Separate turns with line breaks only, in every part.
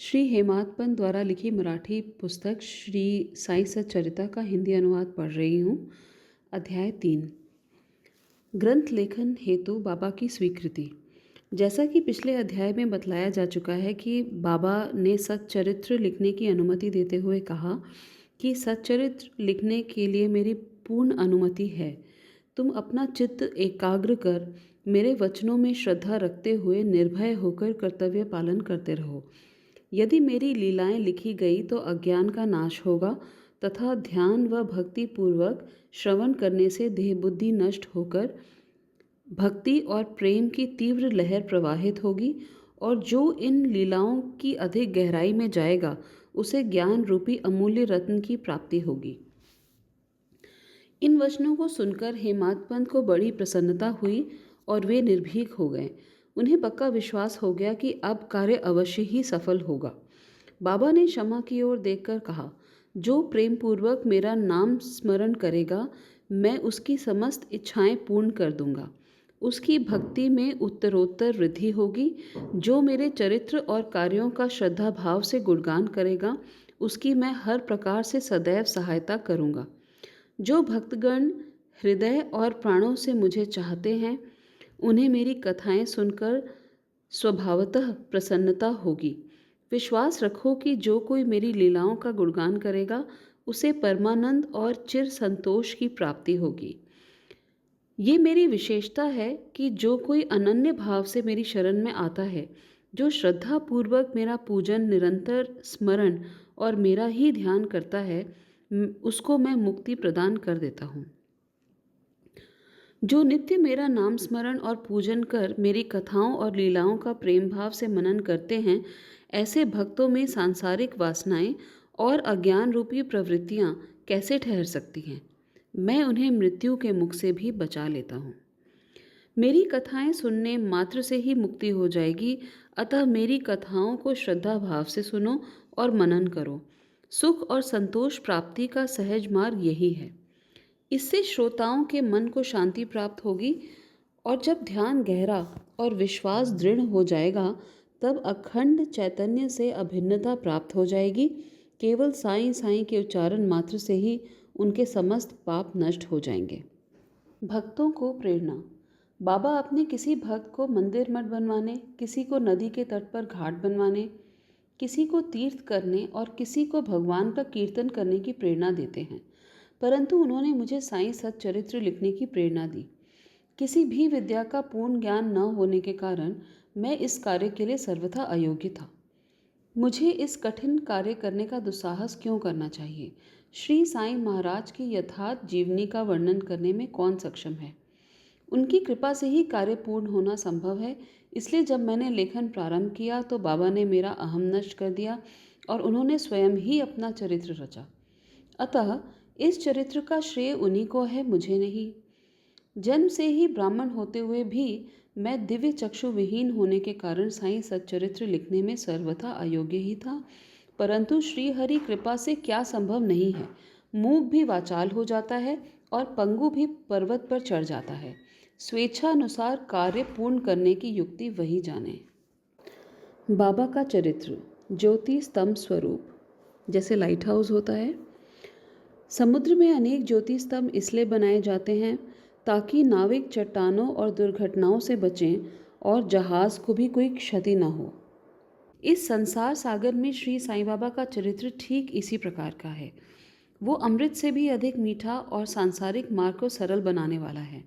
श्री हेमात्पन द्वारा लिखी मराठी पुस्तक श्री साई सच्चरिता का हिंदी अनुवाद पढ़ रही हूँ। अध्याय 3। ग्रंथ लेखन हेतु बाबा की स्वीकृति। जैसा कि पिछले अध्याय में बतलाया जा चुका है कि बाबा ने सच्चरित्र लिखने की अनुमति देते हुए कहा कि सच्चरित्र लिखने के लिए मेरी पूर्ण अनुमति है। तुम अपना चित्त एकाग्र कर मेरे वचनों में श्रद्धा रखते हुए निर्भय होकर कर्तव्य पालन करते रहो। यदि मेरी लीलाएं लिखी गई तो अज्ञान का नाश होगा तथा ध्यान व भक्ति पूर्वक श्रवण करने से देह बुद्धि नष्ट होकर भक्ति और प्रेम की तीव्र लहर प्रवाहित होगी और जो इन लीलाओं की अधिक गहराई में जाएगा उसे ज्ञान रूपी अमूल्य रत्न की प्राप्ति होगी। इन वचनों को सुनकर हेमात्पंत को बड़ी प्रसन्नता हुई और वे निर्भीक हो गए। उन्हें पक्का विश्वास हो गया कि अब कार्य अवश्य ही सफल होगा। बाबा ने क्षमा की ओर देखकर कहा, जो प्रेम पूर्वक मेरा नाम स्मरण करेगा मैं उसकी समस्त इच्छाएं पूर्ण कर दूंगा। उसकी भक्ति में उत्तरोत्तर वृद्धि होगी। जो मेरे चरित्र और कार्यों का श्रद्धा भाव से गुणगान करेगा उसकी मैं हर प्रकार से सदैव सहायता करूंगा। जो भक्तगण हृदय और प्राणों से मुझे चाहते हैं उन्हें मेरी कथाएं सुनकर स्वभावतः प्रसन्नता होगी। विश्वास रखो कि जो कोई मेरी लीलाओं का गुणगान करेगा उसे परमानंद और चिर संतोष की प्राप्ति होगी। ये मेरी विशेषता है कि जो कोई अनन्य भाव से मेरी शरण में आता है, जो श्रद्धा पूर्वक मेरा पूजन निरंतर स्मरण और मेरा ही ध्यान करता है, उसको मैं मुक्ति प्रदान कर देता हूँ। जो नित्य मेरा नाम स्मरण और पूजन कर मेरी कथाओं और लीलाओं का प्रेम भाव से मनन करते हैं, ऐसे भक्तों में सांसारिक वासनाएं और अज्ञान रूपी प्रवृत्तियां कैसे ठहर सकती हैं। मैं उन्हें मृत्यु के मुख से भी बचा लेता हूँ। मेरी कथाएं सुनने मात्र से ही मुक्ति हो जाएगी, अतः मेरी कथाओं को श्रद्धा भाव से सुनो और मनन करो। सुख और संतोष प्राप्ति का सहज मार्ग यही है। इससे श्रोताओं के मन को शांति प्राप्त होगी और जब ध्यान गहरा और विश्वास दृढ़ हो जाएगा तब अखंड चैतन्य से अभिन्नता प्राप्त हो जाएगी। केवल साईं साईं के उच्चारण मात्र से ही उनके समस्त पाप नष्ट हो जाएंगे। भक्तों को प्रेरणा। बाबा अपने किसी भक्त को मंदिर मठ बनवाने, किसी को नदी के तट पर घाट बनवाने, किसी को तीर्थ करने और किसी को भगवान का कीर्तन करने की प्रेरणा देते हैं, परंतु उन्होंने मुझे साईं सच्चरित्र लिखने की प्रेरणा दी। किसी भी विद्या का पूर्ण ज्ञान न होने के कारण मैं इस कार्य के लिए सर्वथा अयोग्य था। मुझे इस कठिन कार्य करने का दुस्साहस क्यों करना चाहिए? श्री साईं महाराज की यथार्थ जीवनी का वर्णन करने में कौन सक्षम है? उनकी कृपा से ही कार्य पूर्ण होना संभव है। इसलिए जब मैंने लेखन प्रारंभ किया तो बाबा ने मेरा अहम नष्ट कर दिया और उन्होंने स्वयं ही अपना चरित्र रचा। अतः इस चरित्र का श्रेय उन्हीं को है, मुझे नहीं। जन्म से ही ब्राह्मण होते हुए भी मैं दिव्य चक्षु विहीन होने के कारण साईं सच्चरित्र लिखने में सर्वथा अयोग्य ही था, परंतु श्री हरि कृपा से क्या संभव नहीं है। मूक भी वाचाल हो जाता है और पंगु भी पर्वत पर चढ़ जाता है। स्वेच्छानुसार कार्य पूर्ण करने की युक्ति वही जाने। बाबा का चरित्र ज्योति स्तंभ स्वरूप। जैसे लाइट हाउस होता है, समुद्र में अनेक ज्योति स्तंभ इसलिए बनाए जाते हैं ताकि नाविक चट्टानों और दुर्घटनाओं से बचें और जहाज को भी कोई क्षति न हो। इस संसार सागर में श्री साईं बाबा का चरित्र ठीक इसी प्रकार का है। वो अमृत से भी अधिक मीठा और सांसारिक मार्ग को सरल बनाने वाला है।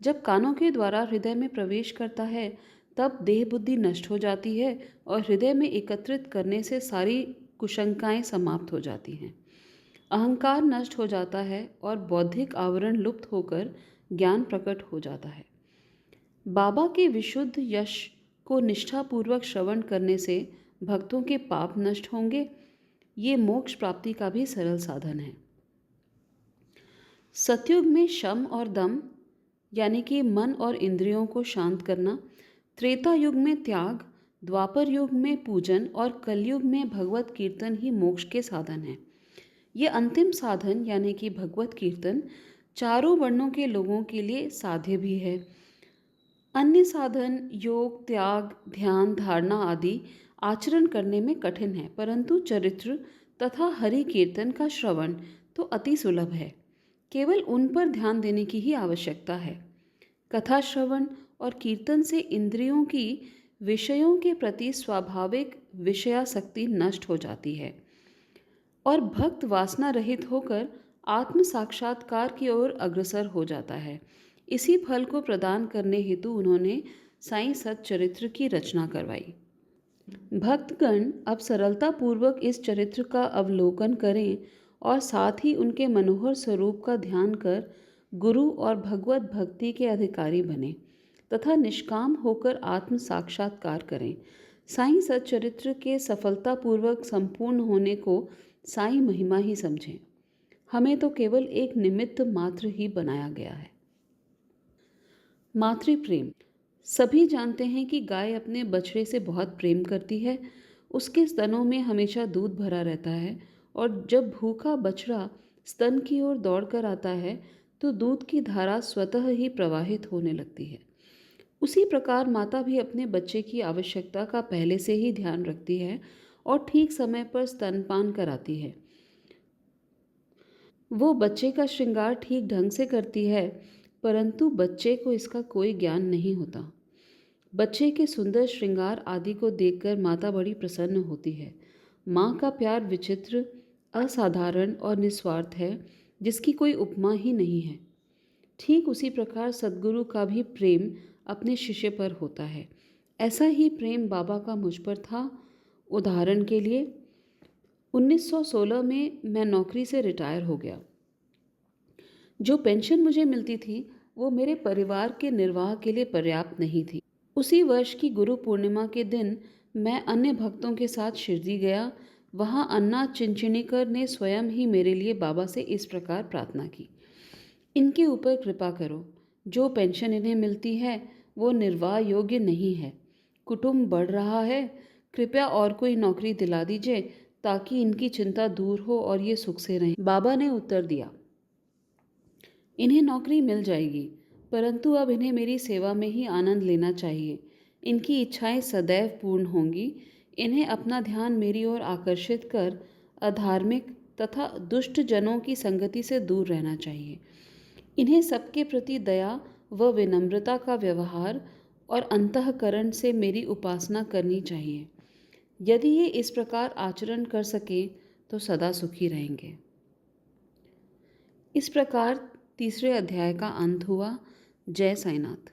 जब कानों के द्वारा हृदय में प्रवेश करता है तब देह बुद्धि नष्ट हो जाती है और हृदय में एकत्रित करने से सारी कुशंकाएं समाप्त हो जाती हैं। अहंकार नष्ट हो जाता है और बौद्धिक आवरण लुप्त होकर ज्ञान प्रकट हो जाता है। बाबा के विशुद्ध यश को निष्ठापूर्वक श्रवण करने से भक्तों के पाप नष्ट होंगे। ये मोक्ष प्राप्ति का भी सरल साधन है। सतयुग में शम और दम यानी कि मन और इंद्रियों को शांत करना, त्रेता युग में त्याग, द्वापर युग में पूजन और कलयुग में भगवत कीर्तन ही मोक्ष के साधन हैं। ये अंतिम साधन यानी कि भगवत कीर्तन चारों वर्णों के लोगों के लिए साध्य भी है। अन्य साधन योग, त्याग, ध्यान, धारणा आदि आचरण करने में कठिन है, परंतु चरित्र तथा हरि कीर्तन का श्रवण तो अति सुलभ है। केवल उन पर ध्यान देने की ही आवश्यकता है। कथा श्रवण और कीर्तन से इंद्रियों की विषयों के प्रति स्वाभाविक विषयासक्ति नष्ट हो जाती है और भक्त वासना रहित होकर आत्म साक्षात्कार की ओर अग्रसर हो जाता है। इसी फल को प्रदान करने हेतु उन्होंने साईं सच्चरित्र की रचना करवाई। भक्तगण अब सरलता पूर्वक इस चरित्र का अवलोकन करें और साथ ही उनके मनोहर स्वरूप का ध्यान कर गुरु और भगवत भक्ति के अधिकारी बने तथा निष्काम होकर आत्म साक्षात्कार करें। साईं सच्चरित्र के सफलतापूर्वक संपूर्ण होने को साईं महिमा ही समझें। हमें तो केवल एक निमित्त मात्र ही बनाया गया है। मातृ प्रेम। सभी जानते हैं कि गाय अपने बछड़े से बहुत प्रेम करती है। उसके स्तनों में हमेशा दूध भरा रहता है और जब भूखा बछड़ा स्तन की ओर दौड़कर आता है तो दूध की धारा स्वतः ही प्रवाहित होने लगती है। उसी प्रकार माता भी अपने बच्चे की आवश्यकता का पहले से ही ध्यान रखती है और ठीक समय पर स्तनपान कराती है। वो बच्चे का श्रृंगार ठीक ढंग से करती है, परंतु बच्चे को इसका कोई ज्ञान नहीं होता। बच्चे के सुंदर श्रृंगार आदि को देखकर माता बड़ी प्रसन्न होती है। माँ का प्यार विचित्र, असाधारण और निस्वार्थ है, जिसकी कोई उपमा ही नहीं है। ठीक उसी प्रकार सद्गुरु का भी प्रेम अपने शिष्य पर होता है। ऐसा ही प्रेम बाबा का मुझ पर था। उदाहरण के लिए 1916 में मैं नौकरी से रिटायर हो गया। जो पेंशन मुझे मिलती थी वो मेरे परिवार के निर्वाह के लिए पर्याप्त नहीं थी। उसी वर्ष की गुरु पूर्णिमा के दिन मैं अन्य भक्तों के साथ शिरडी गया। वहाँ अन्ना चिंचिणीकर ने स्वयं ही मेरे लिए बाबा से इस प्रकार प्रार्थना की, इनके ऊपर कृपा करो। जो पेंशन इन्हें मिलती है वो निर्वाह योग्य नहीं है। कुटुंब बढ़ रहा है, कृपया और कोई नौकरी दिला दीजिए ताकि इनकी चिंता दूर हो और ये सुख से रहें। बाबा ने उत्तर दिया, इन्हें नौकरी मिल जाएगी, परंतु अब इन्हें मेरी सेवा में ही आनंद लेना चाहिए। इनकी इच्छाएं सदैव पूर्ण होंगी। इन्हें अपना ध्यान मेरी ओर आकर्षित कर अधार्मिक तथा दुष्ट जनों की संगति से दूर रहना चाहिए। इन्हें सबके प्रति दया व विनम्रता का व्यवहार और अंतःकरण से मेरी उपासना करनी चाहिए। यदि ये इस प्रकार आचरण कर सकें तो सदा सुखी रहेंगे। इस प्रकार तीसरे अध्याय का अंत हुआ। जय साईनाथ।